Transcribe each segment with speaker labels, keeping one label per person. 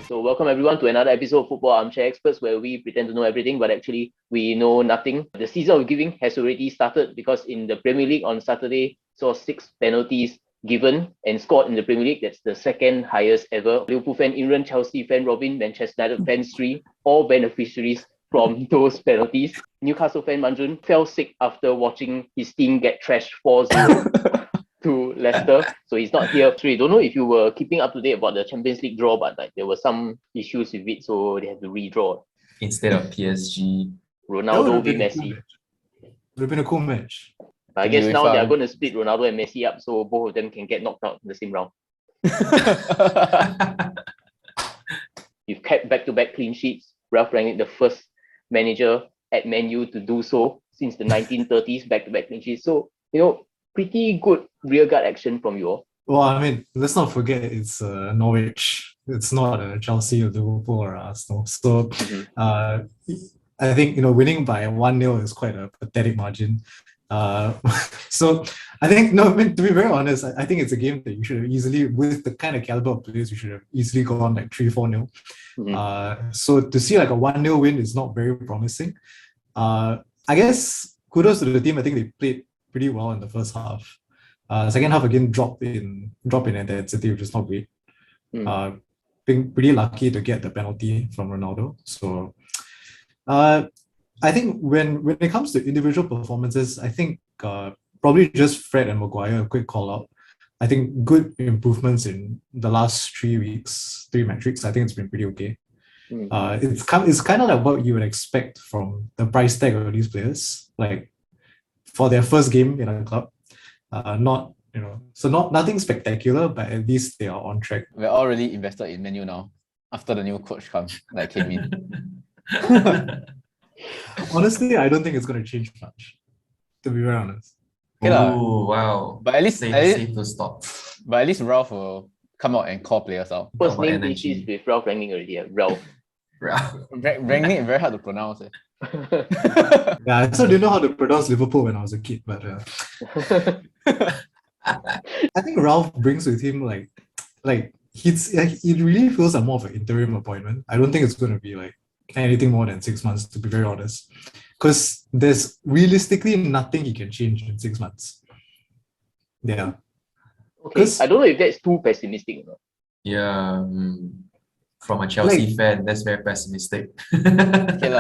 Speaker 1: So welcome everyone to another episode of Football Armchair Experts, where we pretend to know everything, but actually we know nothing. The season of giving has already started because in the Premier League on Saturday saw 6 penalties given and scored in the Premier League. That's the second highest ever. Liverpool fan Imran, Chelsea fan Robin, Manchester United fans 3, all beneficiaries from those penalties. Newcastle fan Manjun fell sick after watching his team get trashed 4-0 to Leicester, so he's not here. So I don't know if you were keeping up to date about the Champions League draw, but like there were some issues with it, so they had to redraw.
Speaker 2: Instead of PSG,
Speaker 1: Ronaldo v Messi.
Speaker 3: It would have been a cool match.
Speaker 1: But I guess now they're going to split Ronaldo and Messi up, so both of them can get knocked out in the same round. You've kept back-to-back clean sheets. Ralph Rangnick, the first manager at Man U to do so since the 1930s, back-to-back clean sheets. So, pretty good rearguard action from you all.
Speaker 3: Well, I mean, let's not forget it's Norwich. It's not Chelsea or Liverpool or Arsenal. So I think, winning by 1-0 is quite a pathetic margin. So I think, to be very honest, I think it's a game that you should have easily, with the kind of caliber of players, you should have easily gone like 3-4-0. So to see like a 1-0 win is not very promising. I guess kudos to the team. I think they played pretty well in the first half. Second half again drop in intensity, which is not great. Being pretty lucky to get the penalty from Ronaldo. So I think when it comes to individual performances, I think probably just Fred and Maguire, a quick call out. I think good improvements in the last 3 match weeks. I think it's been pretty okay. It's kind of like what you would expect from the price tag of these players, like for their first game in a club. Nothing spectacular, but at least they are on track.
Speaker 4: We're already invested in Man U now after the new coach came in.
Speaker 3: Honestly, I don't think it's going to change much, to be very honest.
Speaker 2: Oh, wow.
Speaker 4: But at least
Speaker 2: safe to stop.
Speaker 4: But at least Ralph will come out and call players out.
Speaker 1: First name issues with Ralph Rangnick already. Ralph.
Speaker 4: Rangnick very hard to pronounce.
Speaker 3: Yeah, I also didn't know how to pronounce Liverpool when I was a kid, but I think Ralph brings with him it really feels like more of an interim appointment. I don't think it's going to be like anything more than 6 months, to be very honest, because there's realistically nothing he can change in 6 months. Yeah.
Speaker 1: Okay. I don't know if that's too pessimistic or not.
Speaker 2: Yeah. From a Chelsea fan, that's very pessimistic.
Speaker 4: Okay,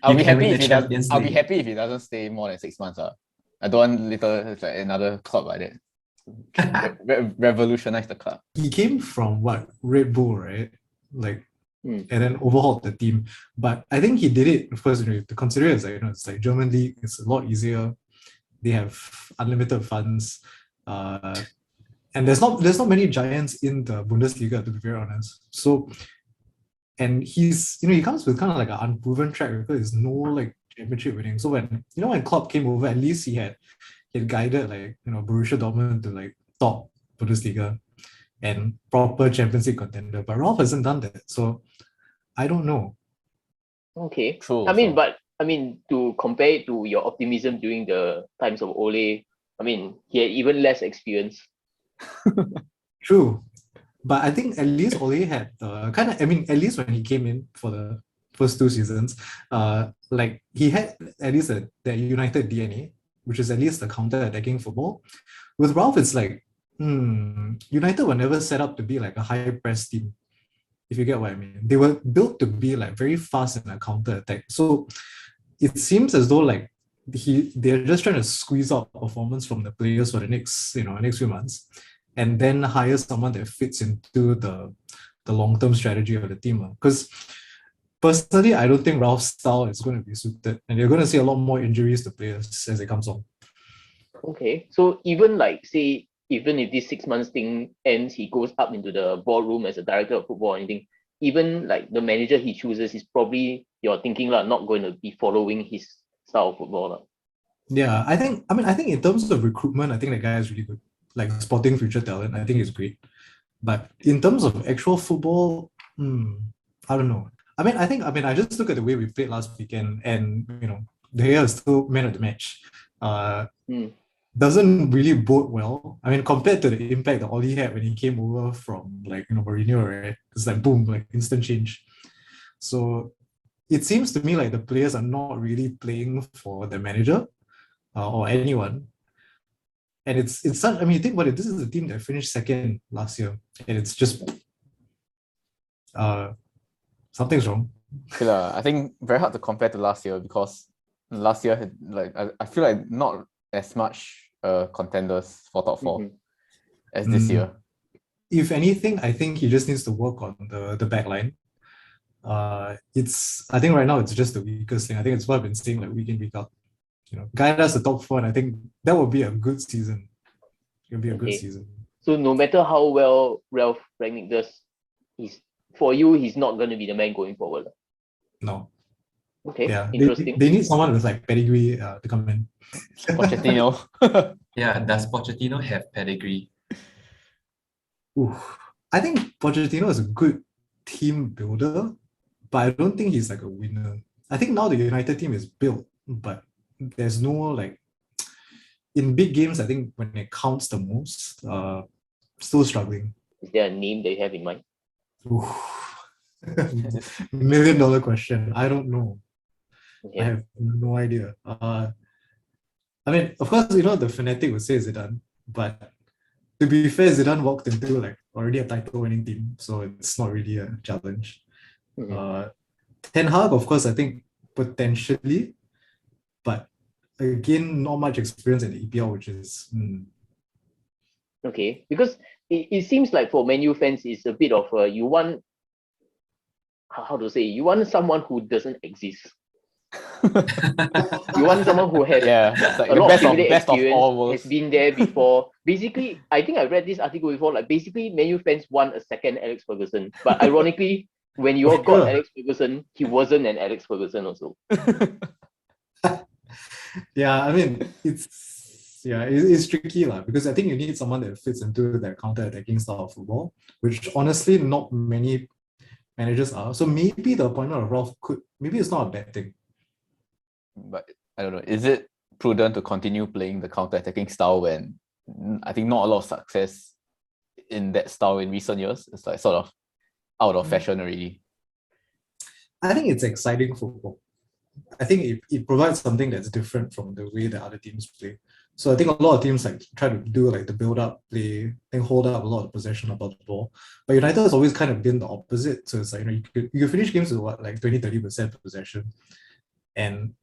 Speaker 4: I'll be happy if he doesn't stay more than 6 months. I don't want another club like that. Revolutionize the club.
Speaker 3: He came from Red Bull, right? And then overhauled the team. But I think he did it, of course, to consider it as it's like German league, it's a lot easier. They have unlimited funds. And there's not many giants in the Bundesliga, to be very honest. So, and he's, he comes with kind of like an unproven track record. There's no championship winning. So when Klopp came over, at least he had guided Borussia Dortmund to top Bundesliga and proper Champions League contender. But Ralph hasn't done that. So I don't know.
Speaker 1: Okay.
Speaker 4: True.
Speaker 1: To compare it to your optimism during the times of Ole, he had even less experience.
Speaker 3: True. But I think at least Ole had at least when he came in for the first 2 seasons, he had at least that United DNA, which is at least the counter-attacking football. With Ralph, it's United were never set up to be like a high-press team, if you get what I mean. They were built to be very fast in a counter-attack. So it seems as though they're just trying to squeeze out performance from the players for the next few months, and then hire someone that fits into the long-term strategy of the team. Because personally, I don't think Ralph's style is going to be suited, and you're going to see a lot more injuries to players as it comes on.
Speaker 1: Okay, so even even if this 6 months thing ends, he goes up into the ballroom as a director of football or anything, even the manager he chooses is probably, you're thinking not going to be following his style of football.
Speaker 3: Yeah, I think in terms of recruitment, I think the guy is really good. Spotting future talent, I think he's great. But in terms of actual football, I don't know. I just look at the way we played last weekend, and De Gea is still man of the match. doesn't really bode well. I mean, compared to the impact that Oli had when he came over from Mourinho, right? It's like boom, like instant change. So it seems to me like the players are not really playing for the manager or anyone. And it's such. I mean, think about it. This is a team that finished second last year, and it's just something's wrong.
Speaker 4: Okay, I think very hard to compare to last year because last year I feel like not as much contenders for top 4 as this year.
Speaker 3: If anything, I think he just needs to work on the back line. I think right now it's just the weakest thing. I think it's what I've been saying like week in, week out. Guide us the top 4, and I think that would be a good season. It'll be a good season.
Speaker 1: So no matter how well Ralph Rangnick does, he's not going to be the man going forward.
Speaker 3: No.
Speaker 1: Okay.
Speaker 3: Yeah.
Speaker 1: Interesting.
Speaker 3: They need someone with like pedigree to come in.
Speaker 4: Pochettino.
Speaker 2: Yeah, does Pochettino have pedigree?
Speaker 3: I think Pochettino is a good team builder, but I don't think he's like a winner. I think now the United team is built, but there's no like in big games. I think when it counts the most, still struggling.
Speaker 1: Is there a name that you have in mind?
Speaker 3: $1 million question. I don't know.
Speaker 1: Okay.
Speaker 3: I have no idea. I mean, of course, the fanatic would say Zidane, but to be fair, Zidane walked into like already a title-winning team, so it's not really a challenge. Ten Hag, of course, I think potentially, but again, not much experience in the EPL, which is
Speaker 1: okay, because it seems like for Man U fans, it's a bit of you want someone who doesn't exist. You want someone who has
Speaker 4: like
Speaker 1: a lot of
Speaker 4: best of all
Speaker 1: experience,
Speaker 4: worlds.
Speaker 1: has been there before. Basically, I think I read this article before, like basically Man U fans want a second Alex Ferguson. But ironically, when you all got Alex Ferguson, he wasn't an Alex Ferguson also.
Speaker 3: Yeah, I mean, it's tricky because I think you need someone that fits into that counter-attacking style of football, which honestly not many managers are. So maybe the appointment of Ralph maybe it's not a bad thing.
Speaker 4: But I don't know, is it prudent to continue playing the counter-attacking style when I think not a lot of success in that style in recent years? It's like sort of out of fashion already.
Speaker 3: I think it's exciting football. I think it provides something that's different from the way that other teams play. So I think a lot of teams like try to do like the build-up play, then hold up a lot of possession about the ball. But United has always kind of been the opposite. So it's like, you finish games with like 20-30% possession, and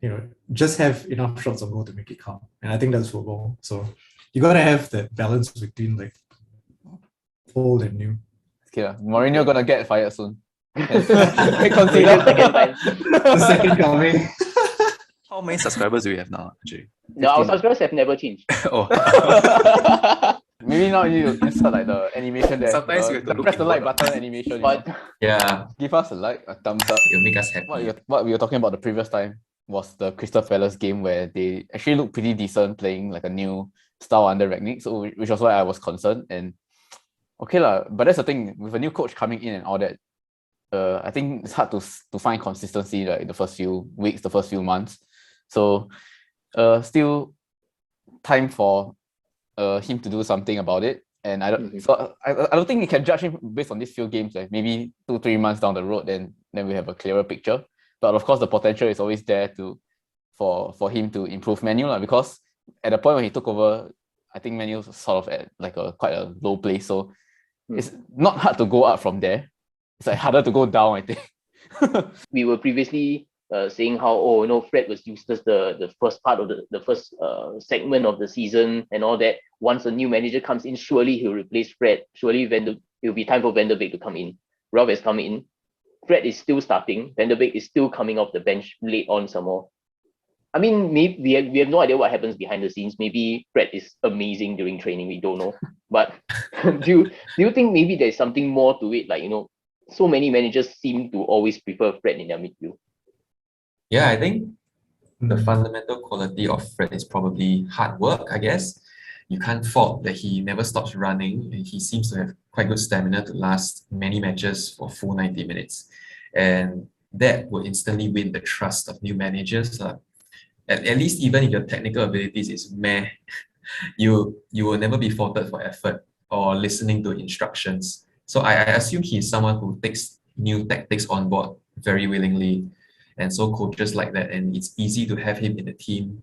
Speaker 3: just have enough shots on goal to make it count. And I think that's football. So you gotta have that balance between like old and new.
Speaker 4: Okay, Mourinho gonna get fired soon.
Speaker 1: The second time.
Speaker 3: The second coming.
Speaker 5: How many subscribers do we have now, Jay?
Speaker 1: No, our subscribers have never changed.
Speaker 5: Oh,
Speaker 4: Maybe now you need to insert like the animation there.
Speaker 5: Sometimes we have to look
Speaker 4: press the like
Speaker 5: inward.
Speaker 4: button animation.
Speaker 1: But
Speaker 2: Yeah,
Speaker 4: Give us a like, a thumbs up.
Speaker 2: it'll make us happy.
Speaker 4: What we were talking about the previous time was the Crystal Palace game where they actually looked pretty decent playing like a new style under Rangnick, so which was why I was concerned. And okay but that's the thing with a new coach coming in and all that. I think it's hard to find consistency like the first few weeks, the first few months. So still time for him to do something about it. And I don't think we can judge him based on these few games. Like maybe 2-3 months down the road, then we have a clearer picture. But of course, the potential is always there for him to improve Man U, because at the point when he took over, I think Man U sort of at like quite a low place. So it's not hard to go up from there. It's like harder to go down, I think.
Speaker 1: we were previously saying how Fred was useless the first part of the first segment of the season and all that. Once a new manager comes in, surely he'll replace Fred. Surely it'll be time for Van der Beek to come in. Ralph has come in. Fred is still starting. Van der Beek is still coming off the bench late on some more. I mean, maybe we have no idea what happens behind the scenes. Maybe Fred is amazing during training. We don't know. But do you think maybe there's something more to it? Like, so many managers seem to always prefer Fred in their midfield.
Speaker 2: Yeah, I think the fundamental quality of Fred is probably hard work, I guess. You can't fault that he never stops running, and he seems to have quite good stamina to last many matches for full 90 minutes. And that will instantly win the trust of new managers. At least even if your technical abilities is meh, you will never be faulted for effort or listening to instructions. So I assume he's someone who takes new tactics on board very willingly. And so coaches like that, and it's easy to have him in the team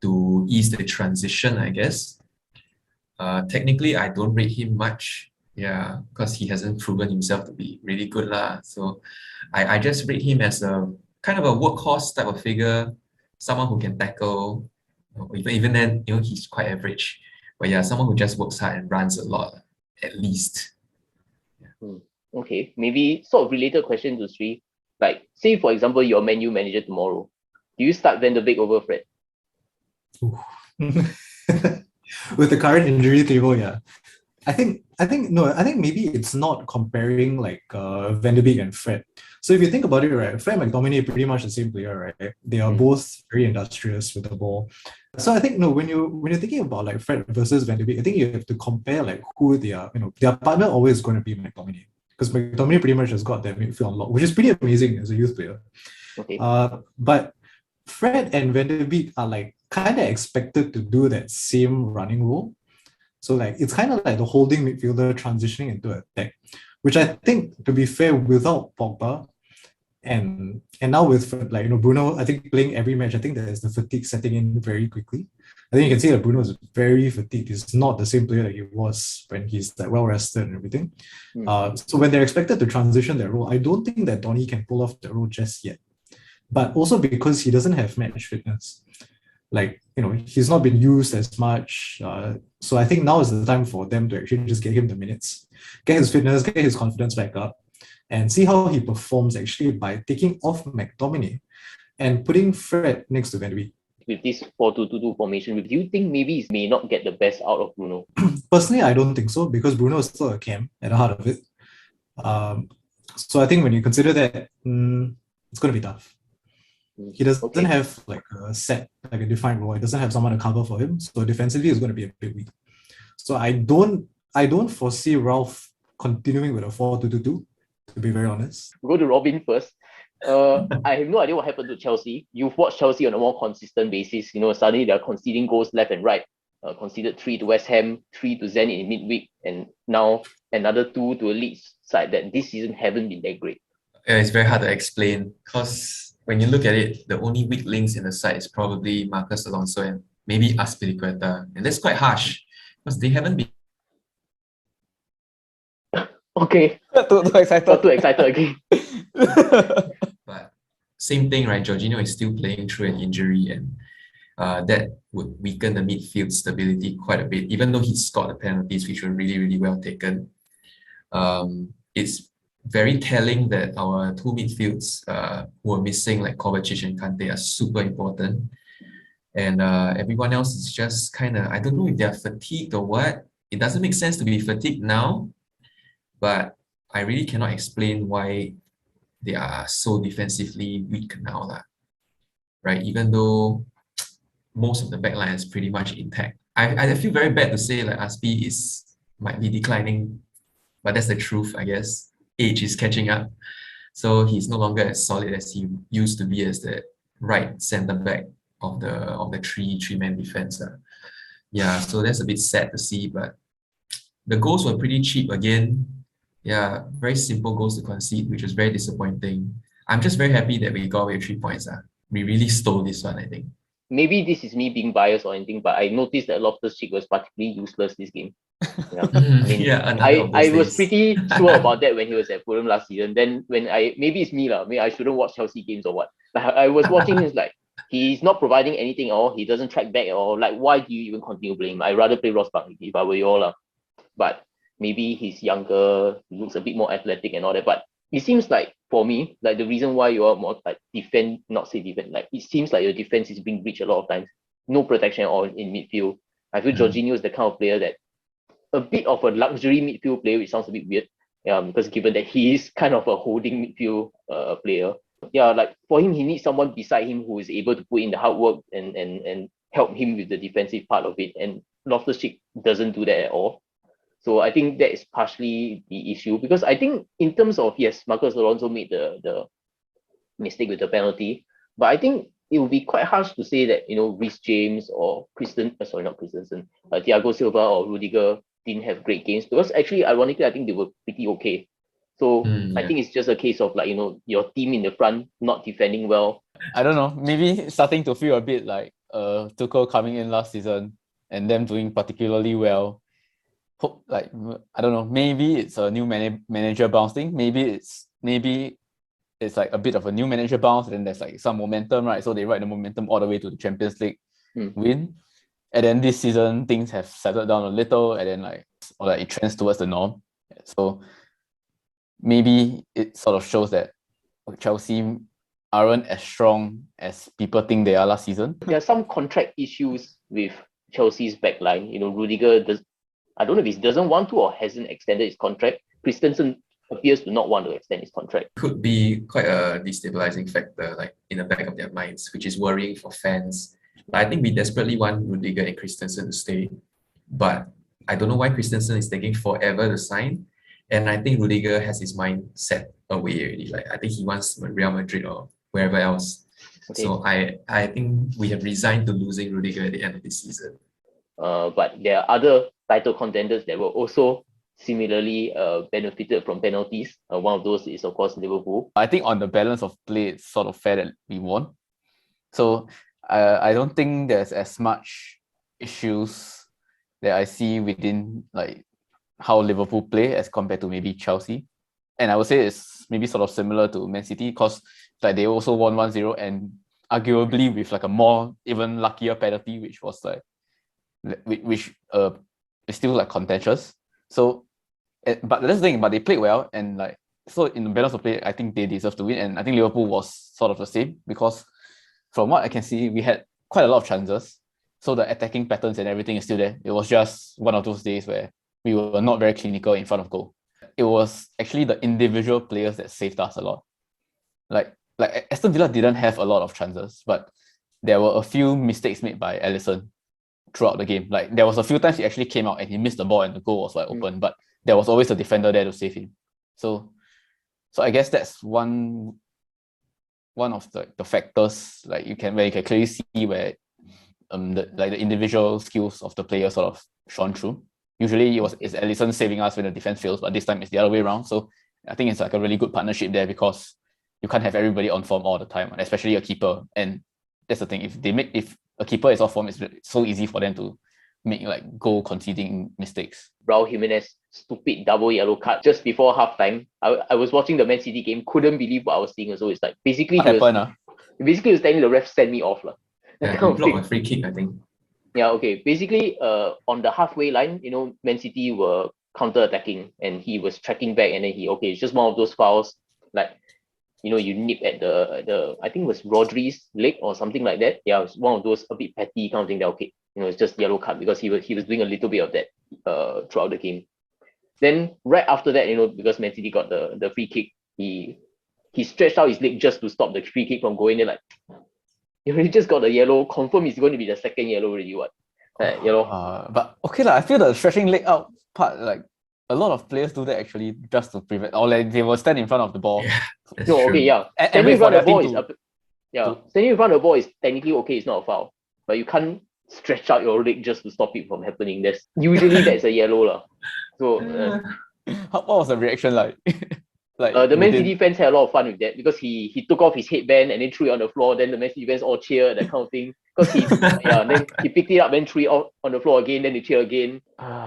Speaker 2: to ease the transition, I guess. Technically, I don't rate him much, yeah, because he hasn't proven himself to be really good lah. So I just rate him as a kind of a workhorse type of figure, someone who can tackle. Even then, he's quite average. But yeah, someone who just works hard and runs a lot, at least.
Speaker 1: Okay, maybe sort of related question to Sri. Like, say for example, you're Man U manager tomorrow. Do you start Van der Beek over Fred?
Speaker 3: With the current injury table, yeah. I think maybe it's not comparing like Van der Beek and Fred. So if you think about it, right, Fred and McTominay are pretty much the same player, right? They are both very industrious with the ball. So I think when you're thinking about like Fred versus Van der Beek, I think you have to compare like who they are. Their partner always going to be McTominay, because McTominay pretty much has got their midfield unlocked, which is pretty amazing as a youth player.
Speaker 1: Okay.
Speaker 3: But Fred and Van der Beek are like kind of expected to do that same running role. So like it's kind of like the holding midfielder transitioning into attack, which I think, to be fair, without Pogba and now with like Bruno, I think playing every match, I think there's the fatigue setting in very quickly. I think you can see that Bruno is very fatigued. He's not the same player that he was when he's like well rested and everything. So when they're expected to transition their role, I don't think that Donny can pull off the role just yet. But also because he doesn't have match fitness. Like, he's not been used as much. So I think now is the time for them to actually just get him the minutes, get his fitness, get his confidence back up, and see how he performs actually by taking off McTominay and putting Fred next to Van der Beek.
Speaker 1: With this 4-2-2-2 formation, do you think maybe he may not get the best out of Bruno?
Speaker 3: Personally, I don't think so, because Bruno is still a cam at the heart of it. So I think when you consider that, it's going to be tough. He doesn't have like a defined role. He doesn't have someone to cover for him. So defensively, it's going to be a bit weak. So I don't foresee Ralph continuing with a 4-2-2-2, to be very honest.
Speaker 1: Go to Robin first. I have no idea what happened to Chelsea. You've watched Chelsea on a more consistent basis. Suddenly they're conceding goals left and right. Conceded 3 to West Ham, 3 to Zenit in midweek, and now another 2 to a Leeds side that this season haven't been that great.
Speaker 2: Yeah, it's very hard to explain, because when you look at it, the only weak links in the side is probably Marcus Alonso and maybe Azpilicueta. And that's quite harsh, because they haven't been...
Speaker 1: Okay.
Speaker 4: Too excited.
Speaker 1: Not too excited again.
Speaker 2: But same thing, right? Jorginho is still playing through an injury, and that would weaken the midfield stability quite a bit, even though he scored the penalties, which were really, really well taken. It's very telling that our two midfields who are missing, like Kovacic and Kante, are super important. And everyone else is just kind of, I don't know if they're fatigued or what. It doesn't make sense to be fatigued now, but I really cannot explain why they are so defensively weak now, right? Even though most of the backline is pretty much intact. I feel very bad to say like Aspi might be declining, but that's the truth, I guess. Age is catching up, so he's no longer as solid as he used to be as the right centre back of the three-man defense. Yeah, so that's a bit sad to see, but the goals were pretty cheap again. Yeah, very simple goals to concede, which was very disappointing. I'm just very happy that we got away with 3 points. We really stole this one, I think.
Speaker 1: Maybe this is me being biased or anything, but I noticed that Loftus-Cheek was particularly useless this game. Yeah, I was pretty sure about that when he was at Fulham last season. Then when maybe it's me maybe I shouldn't watch Chelsea games or what. I was watching him, like, he's not providing anything at all. He doesn't track back at all. Like, why do you even continue playing him? I'd rather play Ross Barkley if I were you all. But maybe he's younger, he looks a bit more athletic and all that. But it seems like, for me, like, the reason why you are more like like, it seems like your defense is being breached a lot of times. No protection at all in midfield. I feel Jorginho is the kind of player that a bit of a luxury midfield player, which sounds a bit weird, because given that he is kind of a holding midfield player. Yeah, like, for him, he needs someone beside him who is able to put in the hard work and help him with the defensive part of it. And Loftus-Cheek doesn't do that at all. So I think that is partially the issue, because I think in terms of, yes, Marcus Alonso made the mistake with the penalty, but I think it would be quite harsh to say that, Reece James or Thiago Silva or Rudiger didn't have great games, because actually, ironically, I think they were pretty okay. So I
Speaker 2: Yeah.
Speaker 1: think it's just a case of your team in the front not defending well.
Speaker 4: I don't know, maybe starting to feel a bit like Tuchel coming in last season and them doing particularly well. Hope, like, I don't know, maybe it's a new manager bounce thing. Maybe it's like a bit of a new manager bounce, and then there's like some momentum, right? So they ride the momentum all the way to the Champions League win. And then this season things have settled down a little, and then it trends towards the norm. So maybe it sort of shows that Chelsea aren't as strong as people think they are last season.
Speaker 1: There are some contract issues with Chelsea's backline. Rudiger I don't know if he doesn't want to or hasn't extended his contract. Christensen appears to not want to extend his contract.
Speaker 2: Could be quite a destabilizing factor, like in the back of their minds, which is worrying for fans. I think we desperately want Rudiger and Christensen to stay, but I don't know why Christensen is taking forever to sign, and I think Rudiger has his mind set away already. Like, I think he wants Real Madrid or wherever else.
Speaker 1: Okay.
Speaker 2: So I think we have resigned to losing Rudiger at the end of this season.
Speaker 1: But there are other title contenders that were also similarly benefited from penalties. One of those is, of course, Liverpool.
Speaker 4: I think on the balance of play, it's sort of fair that we won. So I don't think there's as much issues that I see within like how Liverpool play as compared to maybe Chelsea. And I would say it's maybe sort of similar to Man City, because like they also won 1-0 and arguably with like a more even luckier penalty, which was like which is still like contentious. So but that's the thing, but they played well, and like, so in the balance of play, I think they deserve to win. And I think Liverpool was sort of the same, because from what I can see, we had quite a lot of chances. So the attacking patterns and everything is still there. It was just one of those days where we were not very clinical in front of goal. It was actually the individual players that saved us a lot. Like Aston Villa didn't have a lot of chances, but there were a few mistakes made by Alisson throughout the game. Like, there was a few times he actually came out and he missed the ball and the goal was like open, but there was always a defender there to save him. So I guess that's one of the factors, like where you can clearly see where the individual skills of the player sort of shone through. Usually it's Alisson saving us when the defense fails, but this time it's the other way around. So I think it's like a really good partnership there, because you can't have everybody on form all the time, especially a keeper. And that's the thing, if a keeper is off form, it's so easy for them to make like goal conceding mistakes.
Speaker 1: Raul Jimenez, stupid double yellow card just before halftime. I was watching the Man City game, couldn't believe what I was seeing. So it's like basically he was telling the ref, send me off.
Speaker 2: Yeah, he blocked a free kick, I think.
Speaker 1: Yeah, okay. Basically, on the halfway line, Man City were counter-attacking and he was tracking back, and then it's just one of those fouls, like, you nip at the I think it was Rodri's leg or something like that. Yeah, it was one of those a bit petty kind of thing that, okay, it's just yellow card, because he was doing a little bit of that throughout the game. Then right after that, because Man City got the free kick, he stretched out his leg just to stop the free kick from going in. Like, he just got the yellow. Confirm it's going to be the second yellow already. What?
Speaker 4: But okay, I feel the stretching leg out part, like, a lot of players do that actually just to prevent, or like they will stand in front of the ball.
Speaker 2: Yeah,
Speaker 1: no, okay,
Speaker 2: true.
Speaker 1: yeah. Standing in front of the ball is standing in front of the ball is technically okay. It's not a foul, but you can't stretch out your leg just to stop it from happening. That's a yellow lah. So
Speaker 4: what was the reaction like?
Speaker 1: The Man City fans had a lot of fun with that, because he took off his headband and then threw it on the floor. Then the Man City fans all cheer, that kind of thing. Because then he picked it up and threw it out on the floor again. Then they cheer again.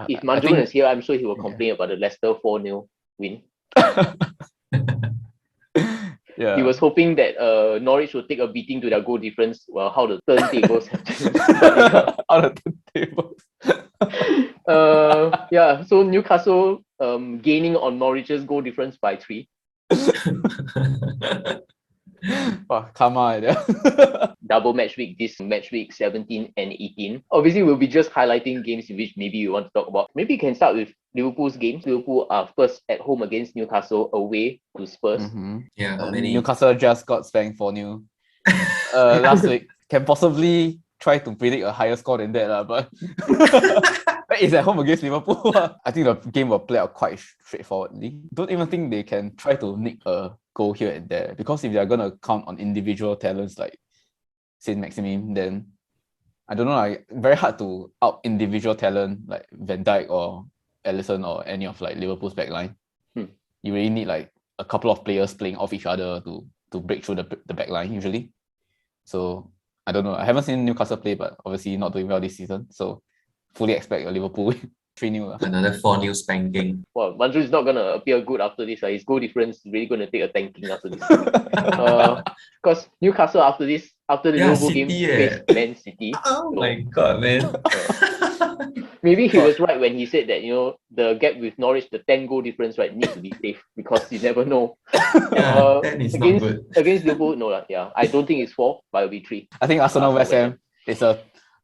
Speaker 1: If Manjun is here, I'm sure he will complain about the Leicester 4-0 win.
Speaker 4: Yeah.
Speaker 1: He was hoping that Norwich would take a beating to their goal difference. Well, how the turntables have changed.
Speaker 4: How the turntables.
Speaker 1: So Newcastle gaining on Norwich's goal difference by 3.
Speaker 4: Wow, karma.
Speaker 1: Double match week, this match week 17 and 18. Obviously, we'll be just highlighting games in which maybe you want to talk about. Maybe you can start with Liverpool's games. Liverpool are first at home against Newcastle, away to Spurs.
Speaker 2: Yeah,
Speaker 4: Newcastle just got spanked 4-0 last week. Can possibly try to predict a higher score than that, but it's at home against Liverpool. I think the game will play out quite straightforwardly. Don't even think they can try to nick a goal here and there, because if they're going to count on individual talents like Saint-Maximin, then I don't know, like very hard to out individual talent like Van Dijk or Alisson or any of like Liverpool's backline. You really need like a couple of players playing off each other to break through the backline usually. So I don't know. I haven't seen Newcastle play, but obviously not doing well this season. So fully expect a Liverpool 3-0.
Speaker 2: Another 4-0 spanking.
Speaker 1: Well, Manju is not going to appear good after this. His goal difference is really going to take a tanking after this. Because Newcastle after the Liverpool game faced Man City.
Speaker 2: Oh my God, man.
Speaker 1: Maybe he was right when he said that, the gap with Norwich, the 10-goal difference, right, needs to be safe because you never know.
Speaker 2: Yeah, 10 is not good.
Speaker 1: Against Liverpool, no. Yeah, I don't think it's 4, but it'll be 3.
Speaker 4: I think Arsenal West Ham is a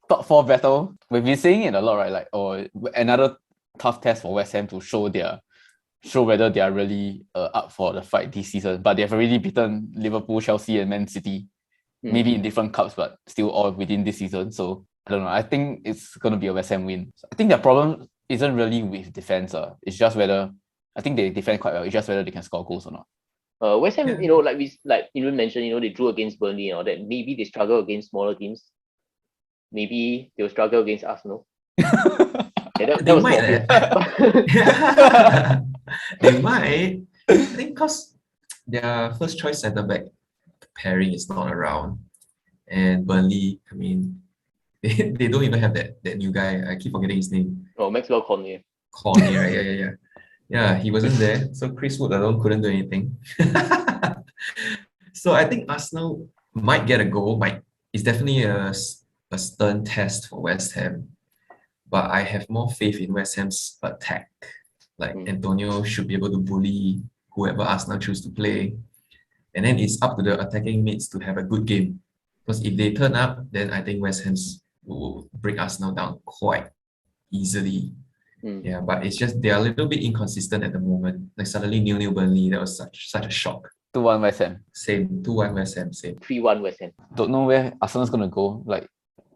Speaker 4: top 4 battle. We've been saying it a lot, right? Like, another tough test for West Ham to show whether they are really up for the fight this season. But they've already beaten Liverpool, Chelsea, and Man City, maybe in different cups, but still all within this season. So I don't know. I think it's going to be a West Ham win. I think their problem isn't really with defense. It's just whether I think they defend quite well. It's just whether they can score goals or not.
Speaker 1: West Ham, like Inun mentioned, they drew against Burnley and all that. Maybe they struggle against smaller teams. Maybe they'll struggle against Arsenal. Yeah, that was
Speaker 2: They might. I think because their first choice centre back pairing is not around, and Burnley, I mean, they don't even have that new guy. I keep forgetting his name.
Speaker 1: Oh, Maxwell Cornet.
Speaker 2: Cornet, right? Yeah, he wasn't there. So Chris Wood alone couldn't do anything. So I think Arsenal might get a goal. It's definitely a stern test for West Ham. But I have more faith in West Ham's attack. Like Antonio should be able to bully whoever Arsenal choose to play. And then it's up to the attacking mates to have a good game. Because if they turn up, then I think West Ham's will bring Arsenal down quite easily. Yeah, but it's just they're a little bit inconsistent at the moment. Like suddenly 0-0 Burnley, that was such a shock.
Speaker 4: 2-1 West Ham.
Speaker 2: Same. 2-1 West Ham, same.
Speaker 1: 3-1 West Ham.
Speaker 4: Don't know where Arsenal's going to go. Like,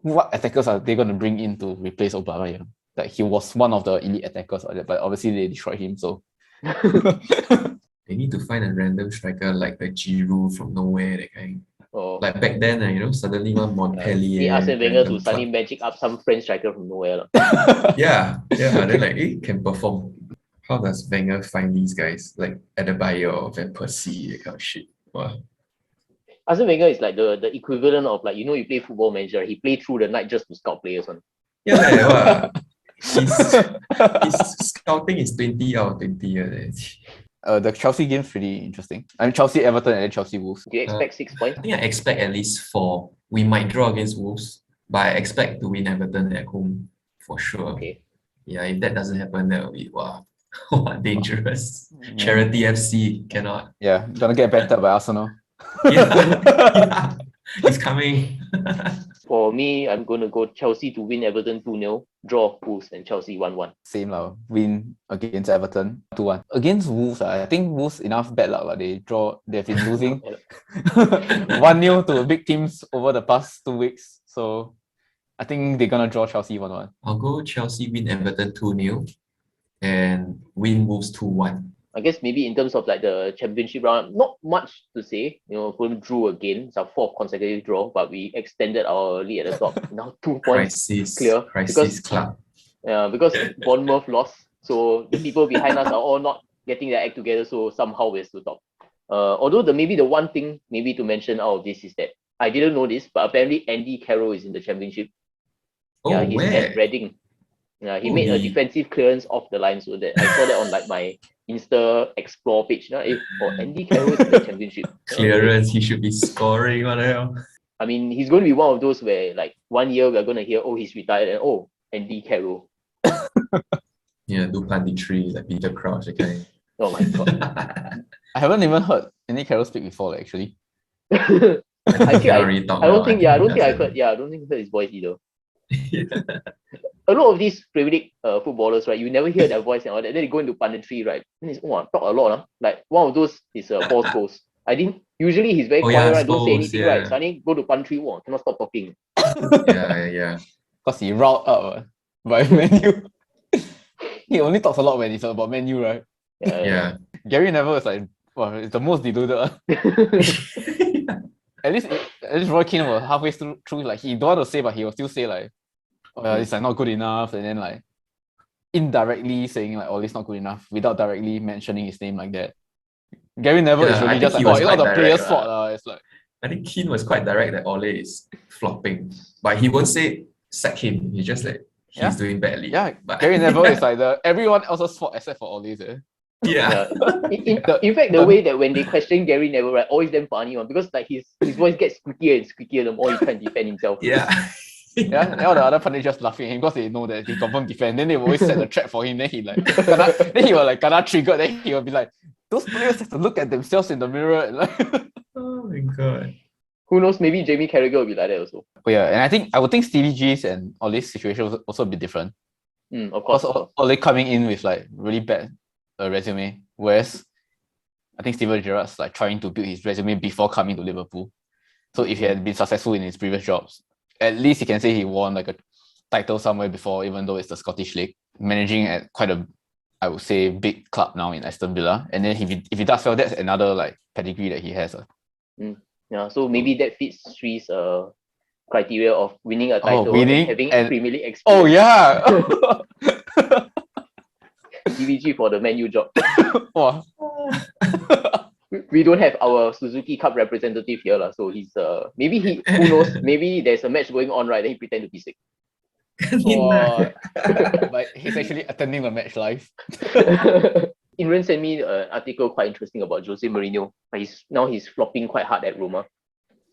Speaker 4: what attackers are they going to bring in to replace Aubameyang? Like, he was one of the elite attackers, but obviously they destroyed him, so...
Speaker 2: They need to find a random striker like a Giroud from nowhere, that kind. Like back then, suddenly one Montpellier.
Speaker 1: Arsene Wenger to suddenly magic up some French striker from nowhere.
Speaker 2: Yeah. Then like, can perform. How does Wenger find these guys? Like Adebayo or Van Persie, that kind of shit. Wow.
Speaker 1: Arsene Wenger is like the equivalent of like, you play Football Manager. He played through the night just to scout players.
Speaker 2: Yeah. His scouting is 20 out of 20.
Speaker 4: The Chelsea game's pretty interesting. I mean, Chelsea, Everton, and then Chelsea Wolves.
Speaker 1: Do you expect 6 points?
Speaker 2: I think I expect at least 4. We might draw against Wolves, but I expect to win Everton at home for sure.
Speaker 1: Okay.
Speaker 2: Yeah, if that doesn't happen, that will be wow, dangerous. Charity FC cannot.
Speaker 4: Yeah, gonna get battered by Arsenal.
Speaker 2: Yeah, it's coming.
Speaker 1: For me, I'm going to go Chelsea to win Everton 2-0, draw Wolves and Chelsea 1-1.
Speaker 4: Same lah, win against Everton 2-1. Against Wolves, I think Wolves enough bad luck. They've been losing 1-0 to big teams over the past 2 weeks. So I think they're going to draw Chelsea 1-1.
Speaker 2: I'll go Chelsea win Everton 2-0 and win Wolves 2-1.
Speaker 1: I guess maybe in terms of like the championship round, not much to say. Fulham drew again. It's our 4th consecutive draw, but we extended our lead at the top. Now 2 points clear.
Speaker 2: Crisis club.
Speaker 1: Yeah, because Bournemouth lost. So the people behind us are all not getting their act together. So somehow we're still top. Although maybe the one thing maybe to mention out of this is that I didn't know this, but apparently Andy Carroll is in the championship.
Speaker 2: Oh,
Speaker 1: he's
Speaker 2: where?
Speaker 1: at Reading. Yeah, he made a defensive clearance off the line, so that I saw that on like my Insta Explore page. Andy Carroll is in the championship.
Speaker 2: Clearance, he should be scoring. What the hell?
Speaker 1: I mean, he's going to be one of those where like 1 year we're going to hear, he's retired, and Andy Carroll.
Speaker 2: Yeah, do punditry like Peter Crouch, that kind.
Speaker 1: Oh my god.
Speaker 4: I haven't even heard Andy Carroll speak before, actually.
Speaker 1: I don't think I heard his voice either. A lot of these Premier League footballers, right? You never hear their voice and all that. Then they go into punditry, right? Then it's talk a lot. Like one of those is Paul Scholes. Usually he's very quiet, right? Don't say anything, right? Suddenly go to punditry, cannot stop talking.
Speaker 2: Yeah.
Speaker 4: Because he riled up by Man U. He only talks a lot when it's about Man U, right?
Speaker 2: Yeah.
Speaker 4: Gary Neville is like, it's the most deluded. at least Roy Keane was halfway through, like he don't want to say, but he will still say like, oh yeah, it's like not good enough, and then like indirectly saying like, oh, it's not good enough without directly mentioning his name like that. Gary Neville is
Speaker 2: Yeah, I
Speaker 4: really
Speaker 2: think
Speaker 4: just
Speaker 2: he
Speaker 4: like, oh,
Speaker 2: was
Speaker 4: it's not
Speaker 2: quite
Speaker 4: the player's
Speaker 2: direct,
Speaker 4: fault. It's like,
Speaker 2: I think Keane was quite direct that Ole is flopping, but he won't say sack him. He just like he's
Speaker 4: Yeah.
Speaker 2: doing badly.
Speaker 4: yeah,
Speaker 2: But
Speaker 4: Gary Neville is like everyone else's fault except for Ole's.
Speaker 2: yeah.
Speaker 1: In fact, the way that when they question Gary Neville, right, always damn funny one, because like his voice gets squeakier and squeakier the more he try and defend himself.
Speaker 2: Yeah.
Speaker 4: Yeah, and all the other pundits just laughing at him because they know that he confirm defend. Then they will always set the trap for him. Then he like, then he will like gonna trigger. Then he will be like, those players have to look at themselves in the mirror. And like,
Speaker 2: Oh my god.
Speaker 1: Who knows? Maybe Jamie Carragher will be like that also.
Speaker 4: oh yeah, and I would think Stevie G's and Ole's situation was also a bit different.
Speaker 1: Of course.
Speaker 4: Because Ole coming in with like really bad resume, whereas I think Steven Gerrard's like trying to build his resume before coming to Liverpool. So if he had been successful in his previous jobs, at least he can say he won like a title somewhere before, even though it's the Scottish League, managing at quite a, I would say, big club now in Aston Villa. And then if he does well, that's another like pedigree that he has.
Speaker 1: Yeah, so maybe that fits Sri's criteria of winning a title
Speaker 4: winning
Speaker 1: and having
Speaker 4: and-
Speaker 1: Premier League experience.
Speaker 4: Oh yeah.
Speaker 1: DVG for the Man U job.
Speaker 4: Wow.
Speaker 1: We don't have our Suzuki Cup representative here, so he's maybe who knows, maybe there's a match going on, right? Then he pretend to be sick.
Speaker 4: Wow. But he's actually attending the match live.
Speaker 1: Imran sent me an article quite interesting about Jose Mourinho. He's flopping quite hard at Roma.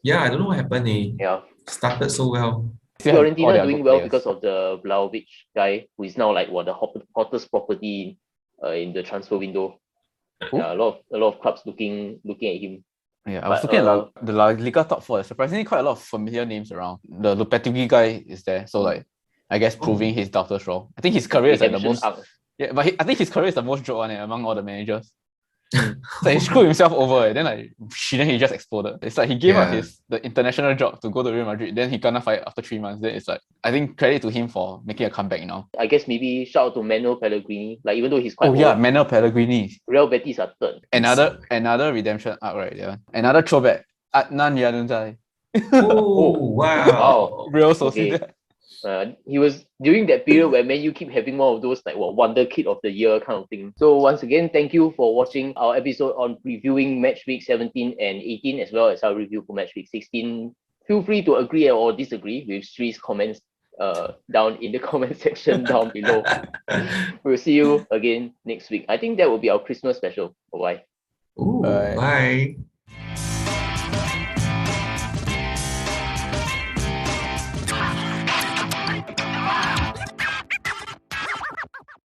Speaker 2: Yeah, I don't know what happened.
Speaker 1: Yeah.
Speaker 2: Started so well.
Speaker 1: Fiorentina doing well because of the Vlahovic guy, who is now like the hottest property in the transfer window.
Speaker 4: Who?
Speaker 1: Yeah, a lot of clubs looking at him.
Speaker 4: Yeah, I was
Speaker 1: But,
Speaker 4: looking at the La Liga top four. Surprisingly, quite a lot of familiar names around. The Lopetegui guy is there, so like I guess proving his doubters wrong. I think his career is like the most. Yeah, but I think his career is the most joke one among all the managers. So he screwed himself over, then he just exploded. It's like he gave up the international job to go to Real Madrid. Then he gonna fight after 3 months. Then it's like, I think credit to him for making a comeback now.
Speaker 1: I guess maybe shout out to Manuel Pellegrini. Like even though he's quite
Speaker 4: Oh yeah, Manuel Pellegrini.
Speaker 1: Real Betis are third.
Speaker 4: Another redemption arc right there. Another throwback. Adnan Januzaj.
Speaker 2: Oh, wow.
Speaker 4: Real Sociedad.
Speaker 1: He was during that period where Man U keep having more of those like Wonder Kid of the Year kind of thing. So once again, thank you for watching our episode on previewing match week 17 and 18, as well as our review for match week 16. Feel free to agree or disagree with Sri's comments down in the comment section down below. We'll see you again next week. I think that will be our Christmas special. Bye.
Speaker 2: Ooh, bye.